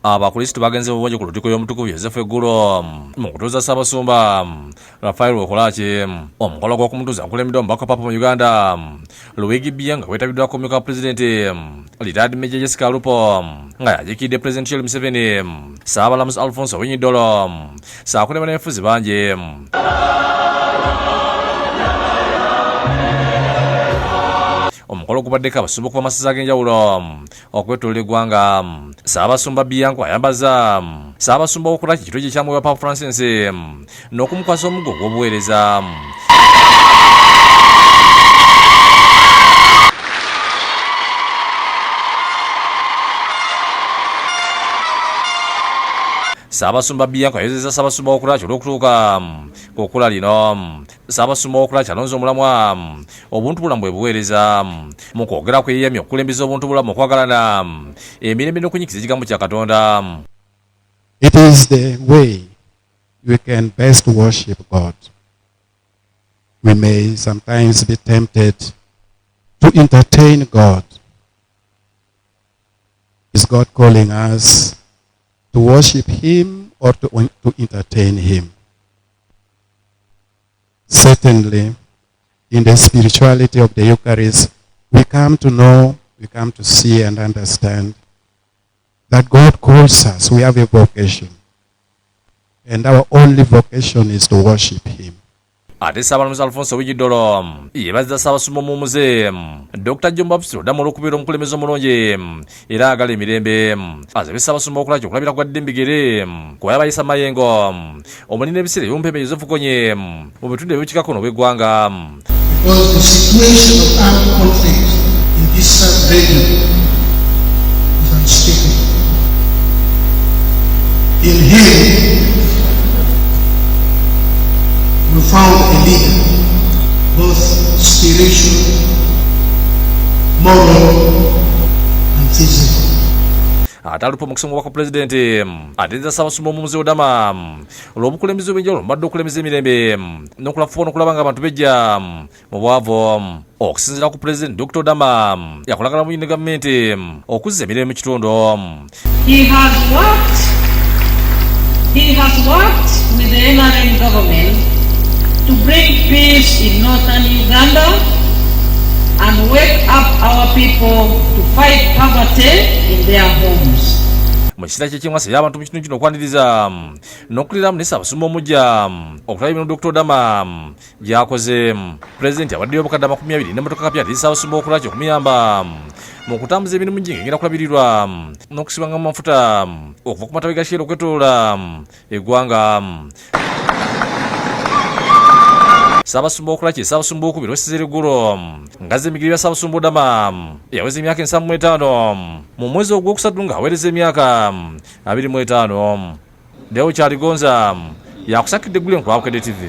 Abakristo bagenze obubonye ku lutiko y'omutukuvu Yosefu eggulo mu kutuuza Ssaabasumba Rafael Rukolachi omukolo gw'okumutuuza nkulembedde omubaka Papa mu Uganda Luigi Bia nga weetabiddwako omumyuka wa pulezidenti Retired Major Jessica Alupo nga yajiikidde Pulezidenti Yoweri Museveni, Ssaabalamuzi Alfonso Owiny Dollo ssaako ne bannabufuzi bangi. Omukolo gubaddeko abasumba okuva amasaza ag'enjawulo okwetoolera eggwanga. Ssaabasumba Bianco ayambaza Ssaabasumba w'okulaki kitwe kye kyamuwa Papa Francis n'okumukwasa omuggo gw'obuweereza. Ssaabasumba Bianco ayozeza Ssaabasumba w'okulaki olw'okutuuka ku kkula lino. Ssaabasumba w'okulaki alonze omulamwa obuntu bulamu bwe buweereza mu kwogera kwe yeeyamye okukulembeza obuntu bulamu okwagalana emirembe n'okunyikiza ekigambo kya Katonda. It is the way we can best worship God. We may sometimes be tempted to entertain God. Is God calling us to worship Him or to entertain Him? Certainly, in the spirituality of the Eucharist, we come to know, we come to see and understand that God calls us. We have a vocation. And our only vocation is to worship Him. Ate Ssaabalamuzi Alfonso Owiny Dollo yeebazizza Ssaabasumba omumuze Dr. John Baptist Lodda olw'okubeera omukulembeze omulungi era agala emirembe. Asabye Ssaabasumba okulaki okulabira kwa ddembe bigere kuba yabayisa mayengo omunina ebiseera eby'omupeembe Joseph Kony mu bitundu eby'obukiikakkono bw'eggwanga. Because the situation of armed conflict in this sub-region is unspeakable. In him, we found a leader, both spiritual, moral, and physical. Ate Alupo mu kusomebwa kwa pulezidenti ategeeza Ssaabasumba omumuze Odama olw'obukulembeze obw'enjawulo mbadde okulemeza emirembe n'okulafuba n'okulaba nga abantu bejja mu bwavu. Okusinziira ku pulezidenti Dr. Odama yakolagana mu ne gavumenti okuzza emirembe mu kitundu. He has worked with the NRM government to bring peace in northern Uganda and wake up our people to fight poverty in their homes. Mu kiseera ky'ekyengwasa y'abantu mu kitundu kino okwaniriza n'okuliramu ne Ssaabasumba omuggya okulaba bino Dr. Odama gy'akoze. Pulezidenti awaddeyo obukadde 20 n'emmotoka kapya eri Ssaabasumba okulaki okumuyamba mu kutambuza emirimu gy'engeri egenda kulabirirwa n'okusibwanga mu mafuta okuva ku matabi ga Shell okwetooloola eggwanga. Ssaabasumba okulaki Ssaabasumba okubiri w'essezera eggulo ngazza emigiri bya Ssaabasumba Odama yaweza emyaka 75 mu mwezi ogwokusatu ng'aweereza emyaka 25. Deo Kyaligonza yakusakidde eggulu enkulu Bukedde TV.